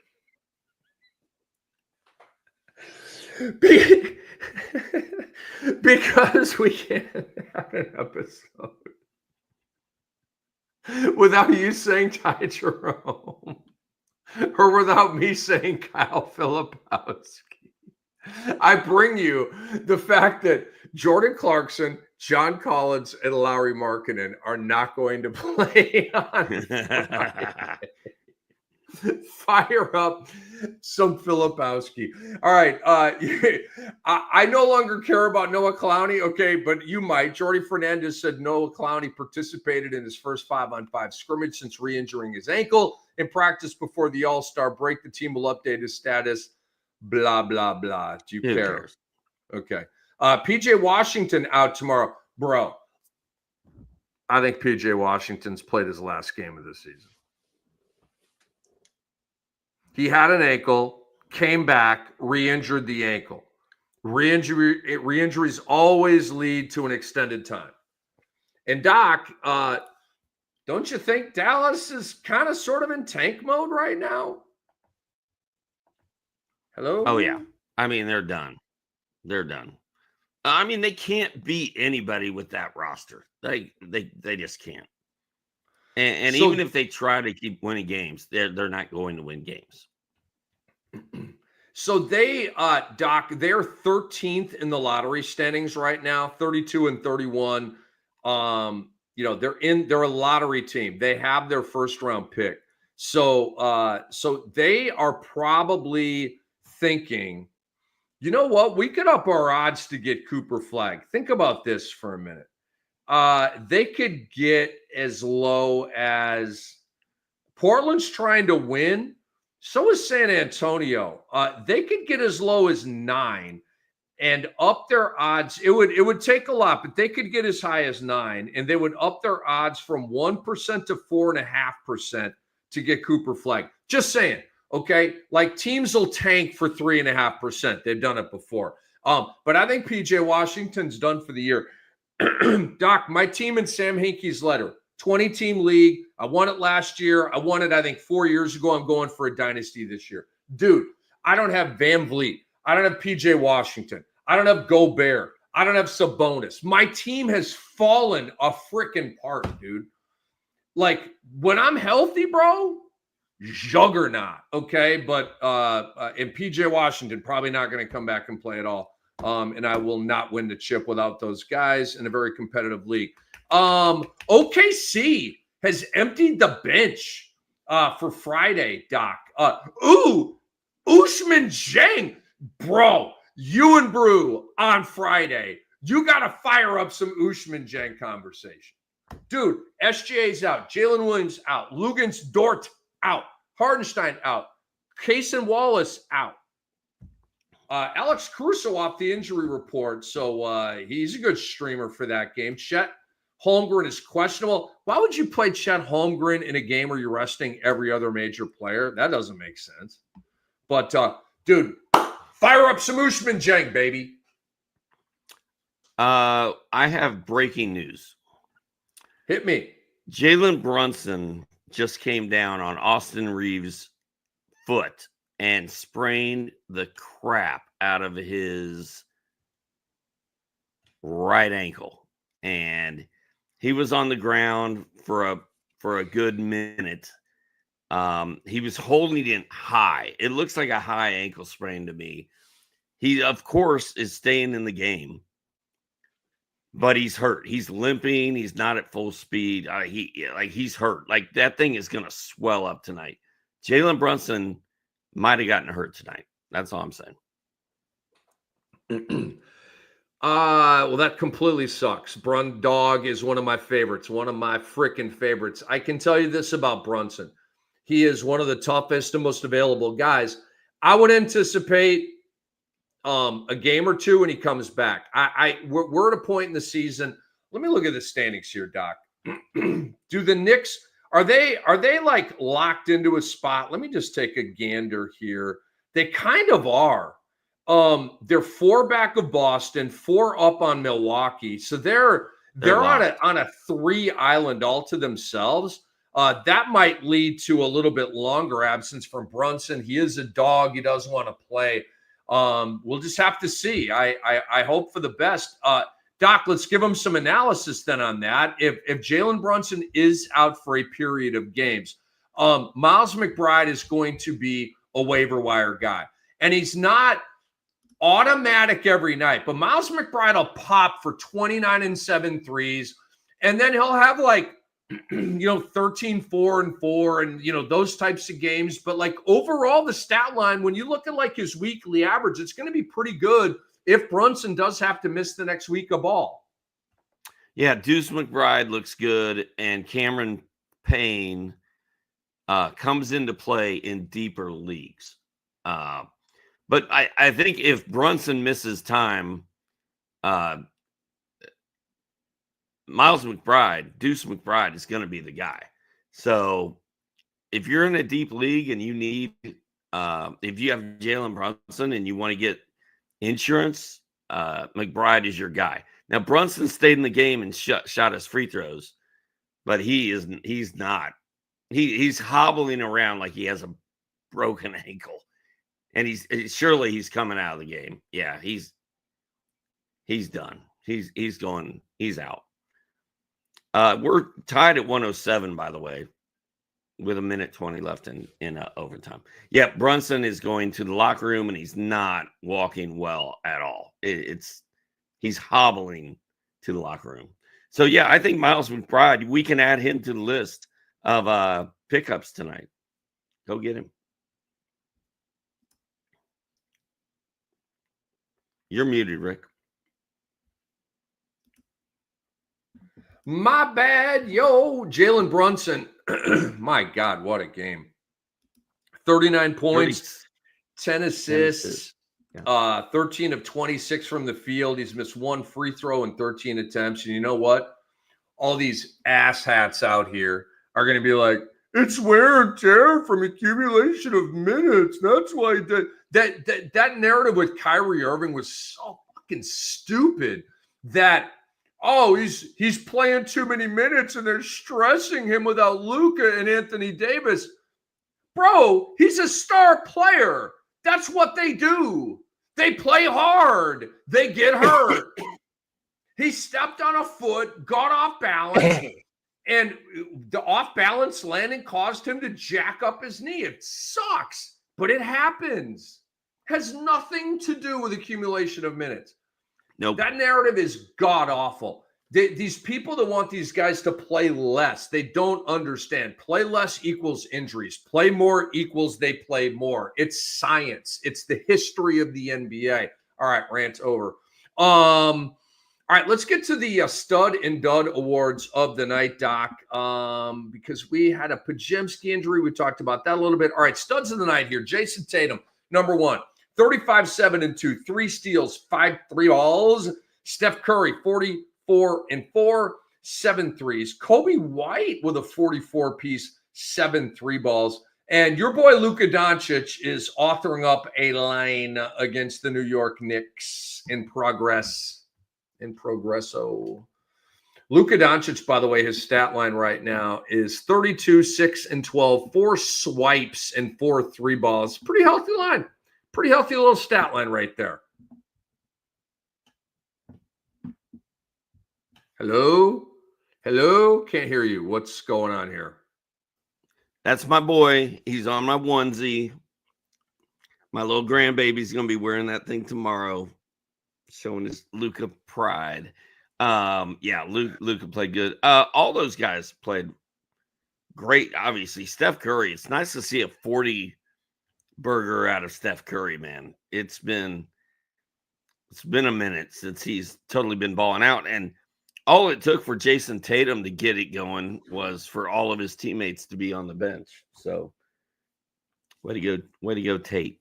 Because we can't have an episode without you saying Ty Jerome or without me saying Kyle Filipowski. I bring you the fact that Jordan Clarkson, John Collins, and Lauri Markkanen are not going to play on Friday. Fire up some Filipowski. All right. I no longer care about Noah Clowney. Okay, but you might. Jordy Fernandez said Noah Clowney participated in his first 5-on-5 scrimmage since re-injuring his ankle in practice before the All-Star break. The team will update his status. Blah, blah, blah. Do you Who care? cares? Okay. PJ Washington out tomorrow. Bro, I think PJ Washington's played his last game of the season. He had an ankle, came back, re-injured the ankle. Re-injuries always lead to an extended time. And Doc, don't you think Dallas is kind of sort of in tank mode right now? Hello? Oh, yeah. I mean, they're done. They're done. I mean, they can't beat anybody with that roster. They just can't. And So, even if they try to keep winning games, they're not going to win games. So they, Doc, they're 13th in the lottery standings right now, 32 and 31. They're a lottery team. They have their first round pick. So they are probably thinking, you know what? We could up our odds to get Cooper Flagg. Think about this for a minute. They could get as low as Portland's trying to win. So is San Antonio. They could get as low as 9 and up their odds. It would take a lot, but they could get as high as 9, and they would up their odds from 1% to 4.5% to get Cooper Flagg. Just saying. Okay, like teams will tank for 3.5%. They've done it before. But I think PJ Washington's done for the year. Doc, my team in Sam Hinkie's letter, 20-team league. I won it last year. I won it, I think, 4 years ago. I'm going for a dynasty this year. Dude, I don't have Van Vliet. I don't have PJ Washington. I don't have Gobert. I don't have Sabonis. My team has fallen a freaking part, dude. Like, when I'm healthy, bro, juggernaut, okay? But and PJ Washington probably not going to come back and play at all. And I will not win the chip without those guys in a very competitive league. OKC has emptied the bench for Friday, Doc. Usman Jang, bro, you and Brew on Friday. You got to fire up some Usman Jang conversation. Dude, SGA's out. Jalen Williams out. Lugens Dort out. Hardenstein out. Kaysen Wallace out. Alex Caruso off the injury report, so he's a good streamer for that game. Chet Holmgren is questionable. Why would you play Chet Holmgren in a game where you're resting every other major player? That doesn't make sense. But, dude, fire up some Usman Jang, baby. I have breaking news. Hit me. Jalen Brunson just came down on Austin Reeves' foot and sprained the crap out of his right ankle. And he was on the ground for a good minute. He was holding it high. It looks like a high ankle sprain to me. He, of course, is staying in the game, but he's hurt. He's limping. He's not at full speed. He's hurt. Like, that thing is going to swell up tonight. Jalen Brunson might have gotten hurt tonight. That's all I'm saying. Well, that completely sucks. Brun Dog is one of my favorites, one of my freaking favorites. I can tell you this about Brunson. He is one of the toughest and most available guys. I would anticipate a game or two when he comes back. We're at a point in the season. Let me look at the standings here, Doc. Do the Knicks, are they like locked into a spot? Let me just take a gander here. They kind of are. They're 4 back of Boston, 4 up on Milwaukee. So they're on a 3 island all to themselves. That might lead to a little bit longer absence from Brunson. He is a dog. He does want to play. We'll just have to see. I hope for the best. Doc, let's give him some analysis then on that. If Jalen Brunson is out for a period of games, Miles McBride is going to be a waiver wire guy. And he's not automatic every night, but Miles McBride will pop for 29 and 7 threes, and then he'll have like 13, 4 and 4 and those types of games. But like overall, the stat line, when you look at like his weekly average, it's going to be pretty good if Brunson does have to miss the next week of ball. Yeah, Deuce McBride looks good, and Cameron Payne comes into play in deeper leagues. But I think if Brunson misses time, Miles McBride, Deuce McBride is going to be the guy. So if you're in a deep league and you need, if you have Jalen Brunson and you want to get insurance, McBride is your guy. Now, Brunson stayed in the game and shot his free throws, but he's not. He's hobbling around like he has a broken ankle. And he's coming out of the game. Yeah, he's done. He's out. We're tied at 107, by the way, with 1:20 left in overtime. Yeah, Brunson is going to the locker room and he's not walking well at all. He's hobbling to the locker room. So yeah, I think Miles McBride, we can add him to the list of pickups tonight. Go get him. You're muted, Rick. My bad, yo. Jalen Brunson. My God, what a game. 39 points, 10 assists, 13 of 26 from the field. He's missed 1 free throw in 13 attempts. And you know what? All these asshats out here are going to be like, it's wear and tear from accumulation of minutes. That's why that narrative with Kyrie Irving was so fucking stupid that, he's playing too many minutes and they're stressing him without Luka and Anthony Davis. Bro, he's a star player. That's what they do. They play hard. They get hurt. He stepped on a foot, got off balance, and the off-balance landing caused him to jack up his knee. It sucks, but it happens. Has nothing to do with accumulation of minutes. Nope. That narrative is god-awful. These people that want these guys to play less, they don't understand. Play less equals injuries. Play more equals they play more. It's science. It's the history of the NBA. All right, rant's over. All right, let's get to the stud and dud awards of the night, Doc, because we had a Pajemski injury. We talked about that a little bit. All right, studs of the night here. Jason Tatum, number 1, 35, 7 and 2, 3 steals, 5 3-balls. Steph Curry, 44 and 4, 7 threes. Kobe White with a 44-piece, 7 3-balls. And your boy Luka Doncic is authoring up a line against the New York Knicks in progress. in Progresso. Luka Doncic, by the way, his stat line right now is 32, 6, and 12, 4 swipes and 4 3 balls. Pretty healthy line. Pretty healthy little stat line right there. Hello? Hello? Can't hear you. What's going on here? That's my boy. He's on my onesie. My little grandbaby's going to be wearing that thing tomorrow, showing his Luka pride. Yeah, Luka played good. All those guys played great. Obviously, Steph Curry. It's nice to see a 40 burger out of Steph Curry, man. It's been a minute since he's totally been balling out, and all it took for Jason Tatum to get it going was for all of his teammates to be on the bench. So, way to go, Tate.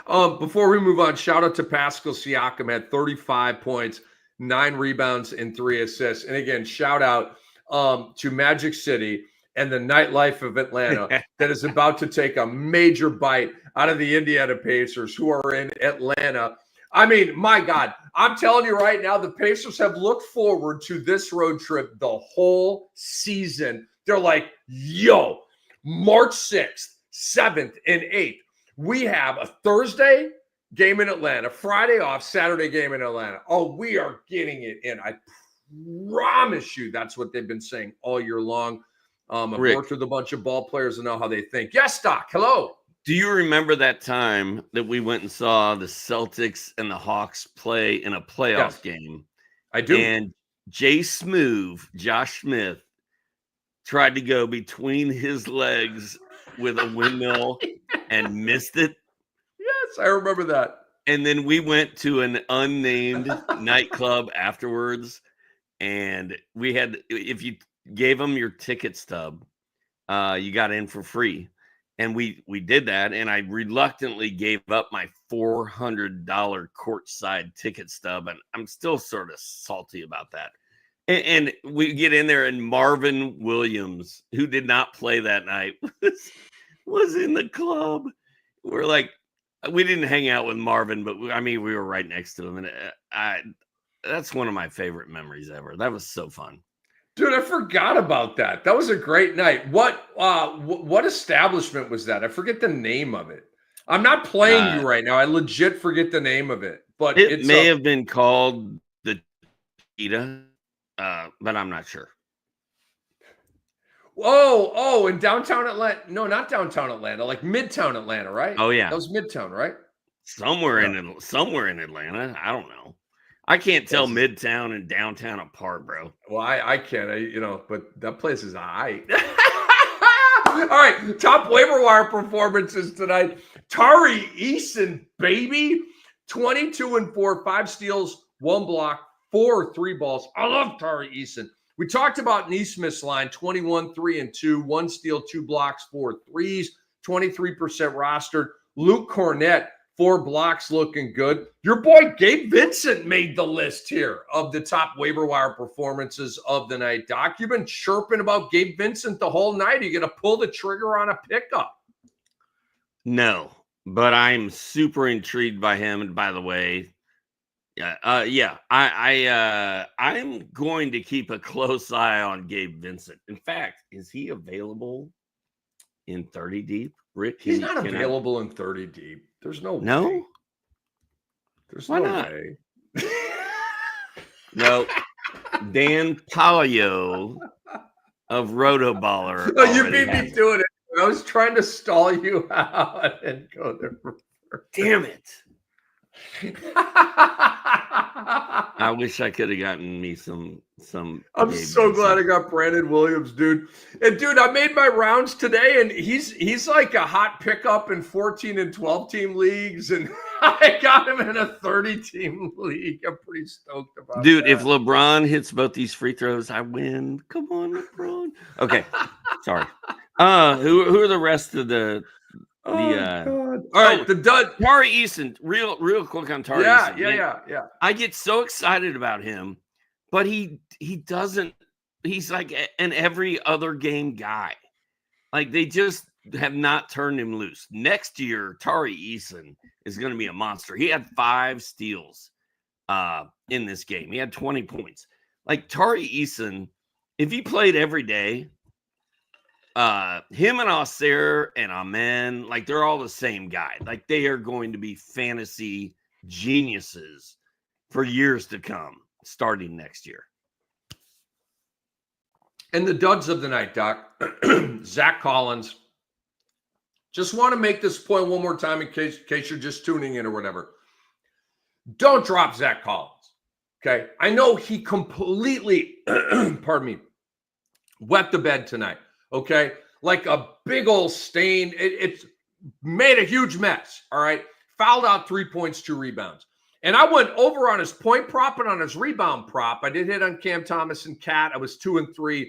Before we move on, shout out to Pascal Siakam, had 35 points, 9 rebounds, and 3 assists. And again, shout out to Magic City and the nightlife of Atlanta that is about to take a major bite out of the Indiana Pacers, who are in Atlanta. I mean, my God, I'm telling you right now, the Pacers have looked forward to this road trip the whole season. They're like, yo, March 6th, 7th, and 8th. We have a Thursday game in Atlanta, Friday off, Saturday game in Atlanta. Oh, we are getting it in. I promise you that's what they've been saying all year long. I've worked with a bunch of ball players and know how they think. Yes, Doc. Hello. Do you remember that time that we went and saw the Celtics and the Hawks play in a playoff game? I do. And Josh Smith, tried to go between his legs with a windmill and missed it. Yes, I remember that. And then we went to an unnamed nightclub afterwards, and if you gave them your ticket stub, you got in for free. And we did that, and I reluctantly gave up my $400 courtside ticket stub, and I'm still sort of salty about that. And we get in there, and Marvin Williams, who did not play that night, was in the club. We're like, we didn't hang out with Marvin, but we were right next to him, and that's one of my favorite memories ever. That was so fun. Dude, I forgot about that. That was a great night. What establishment was that? I forget the name of it. I'm not playing you right now. I legit forget the name of it. But it may have been called the Cheetah, but I'm not sure. Oh, in downtown Atlanta. No, not downtown Atlanta, like Midtown Atlanta, right? Oh, yeah. That was Midtown, right? Somewhere in Atlanta. I don't know. I can't tell Midtown and downtown apart, bro. Well, I can't, but that place is all right. All right, top waiver wire performances tonight. Tari Eason, baby. 22 and 4, 5 steals, 1 block, 4 3 balls. I love Tari Eason. We talked about Neesmith's line, 21, 3 and 2, 1 steal, 2 blocks, 4 threes, 23% rostered. Luke Cornett, 4 blocks, looking good. Your boy Gabe Vincent made the list here of the top waiver wire performances of the night. Doc, you've been chirping about Gabe Vincent the whole night. Are you going to pull the trigger on a pickup? No, but I'm super intrigued by him. And by the way, I'm going to keep a close eye on Gabe Vincent. In fact, is he available in 30 deep? Rick, he's not available in 30 deep. There's no way. There's Why no not? way. No. Dan Palio of Rotoballer. Oh, you beat me to it. I was trying to stall you out and go there. Damn it. I wish I could have gotten me some. I'm so glad I got Brandon Williams, dude. And dude, I made my rounds today, and he's like a hot pickup in 14 and 12 team leagues, and I got him in a 30 team league. I'm pretty stoked about that. Dude, if LeBron hits both these free throws, I win. Come on, LeBron. Okay, sorry. Who are the rest of the? God. All right, the dud. Tari Eason, real quick on Tari Eason. Yeah. I get so excited about him, but he doesn't. He's like an every other game guy. Like they just have not turned him loose. Next year, Tari Eason is going to be a monster. He had 5 steals in this game. He had 20 points. Like Tari Eason, if he played every day, him and Auxerre and Amen, like they're all the same guy. Like they are going to be fantasy geniuses for years to come, starting next year. And the duds of the night, Doc. Zach Collins. Just want to make this point one more time in case you're just tuning in or whatever. Don't drop Zach Collins. Okay. I know he completely, pardon me, wet the bed tonight. Okay. Like a big old stain. It's made a huge mess. All right. Fouled out 3 points, 2 rebounds. And I went over on his point prop and on his rebound prop. I did hit on Cam Thomas and Cat. I was 2-3.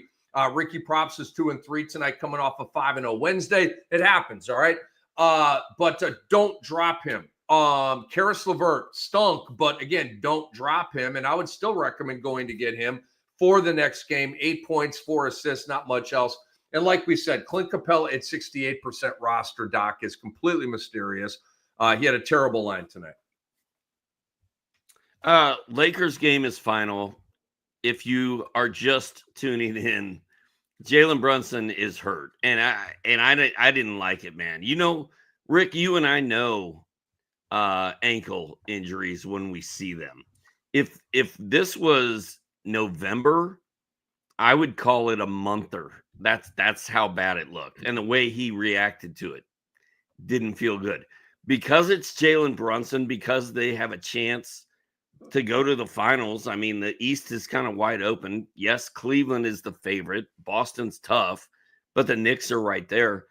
Ricky Props is 2-3 tonight, coming off a 5-0 Wednesday. It happens. All right. But don't drop him. Karis LeVert stunk, but again, don't drop him. And I would still recommend going to get him for the next game. 8 points, 4 assists, not much else. And like we said, Clint Capella at 68% roster, Doc, is completely mysterious. He had a terrible line tonight. Lakers game is final. If you are just tuning in, Jalen Brunson is hurt. And I didn't like it, man. You know, Rick, you and I know ankle injuries when we see them. If this was November, I would call it a monther. That's how bad it looked. And the way he reacted to it didn't feel good. Because it's Jalen Brunson, because they have a chance to go to the finals. I mean, the East is kind of wide open. Yes, Cleveland is the favorite. Boston's tough, but the Knicks are right there.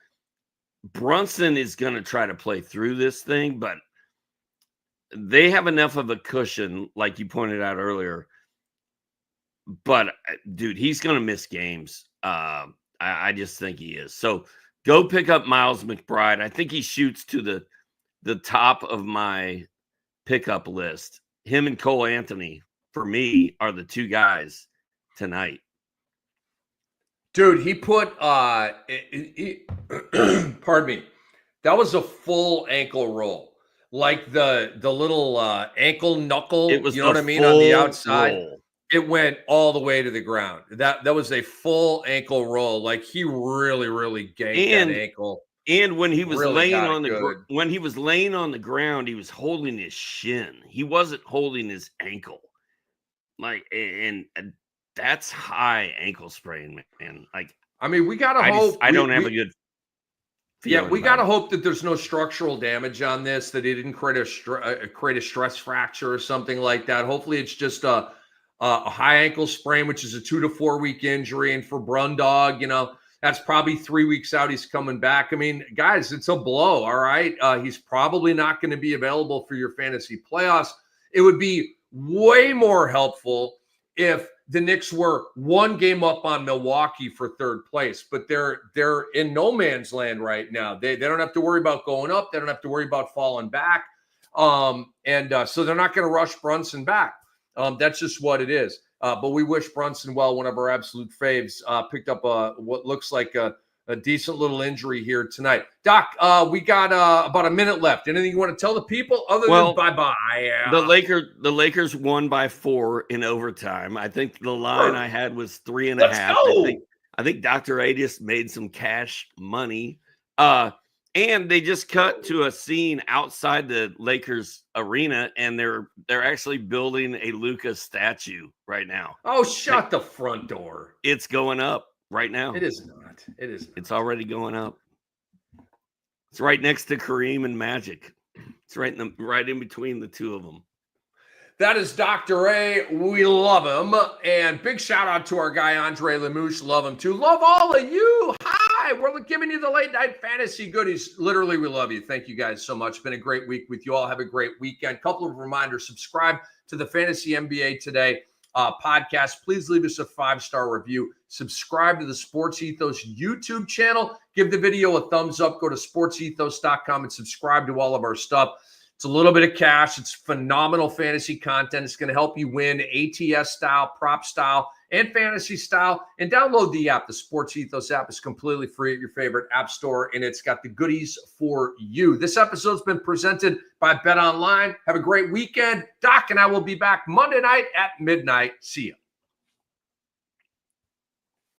Brunson is going to try to play through this thing, but they have enough of a cushion, like you pointed out earlier. But, dude, he's going to miss games. I just think he is. So go pick up Miles McBride. I think he shoots to the top of my pickup list. Him and Cole Anthony, for me, are the two guys tonight. Dude, he put pardon me. That was a full ankle roll. Like the little ankle knuckle, It was, you know what I mean, on the outside. Roll. It went all the way to the ground. That was a full ankle roll. Like he really, really ganked that ankle. And when he was really laying on the ground, he was holding his shin. He wasn't holding his ankle. Like, and that's high ankle sprain, man. Like, I mean, we gotta hope. I don't have a good. Yeah, we gotta hope that there's no structural damage on this. That he didn't create a stress fracture or something like that. Hopefully, it's just a high ankle sprain, which is a 2 to 4 week injury. And for Brundog, you know, that's probably 3 weeks out. He's coming back. I mean, guys, it's a blow. All right. He's probably not going to be available for your fantasy playoffs. It would be way more helpful if the Knicks were 1 game up on Milwaukee for 3rd place, but they're in no man's land right now. They don't have to worry about going up. They don't have to worry about falling back. So they're not going to rush Brunson back. That's just what it is. But we wish Brunson well, one of our absolute faves. Picked up what looks like a decent little injury here tonight. Doc, we got about a minute left. Anything you want to tell the people other than bye-bye? The Lakers won by 4 in overtime. I think the line I had was 3.5. I think Dr. A just made some cash money. And they just cut to a scene outside the Lakers arena, and they're actually building a Luka statue right now. Oh, shut the front door. It's going up right now. It is not. It is not. It's already going up. It's right next to Kareem and Magic. It's right in between the two of them. That is Dr. A. We love him. And big shout out to our guy, Andre Lemouche. Love him too. Love all of you. Hi. We're giving you the late night fantasy goodies. Literally, we love you. Thank you guys so much. Been a great week with you all. Have a great weekend. Couple of reminders. Subscribe to the Fantasy NBA Today podcast. Please leave us a 5-star review. Subscribe to the Sports Ethos YouTube channel. Give the video a thumbs up. Go to sportsethos.com and subscribe to all of our stuff. It's a little bit of cash. It's phenomenal fantasy content. It's going to help you win ATS style, prop style, and fantasy style. And download the app. The Sports Ethos app is completely free at your favorite app store, and it's got the goodies for you. This episode's been presented by Bet Online. Have a great weekend. Doc and I will be back Monday night at midnight. See you.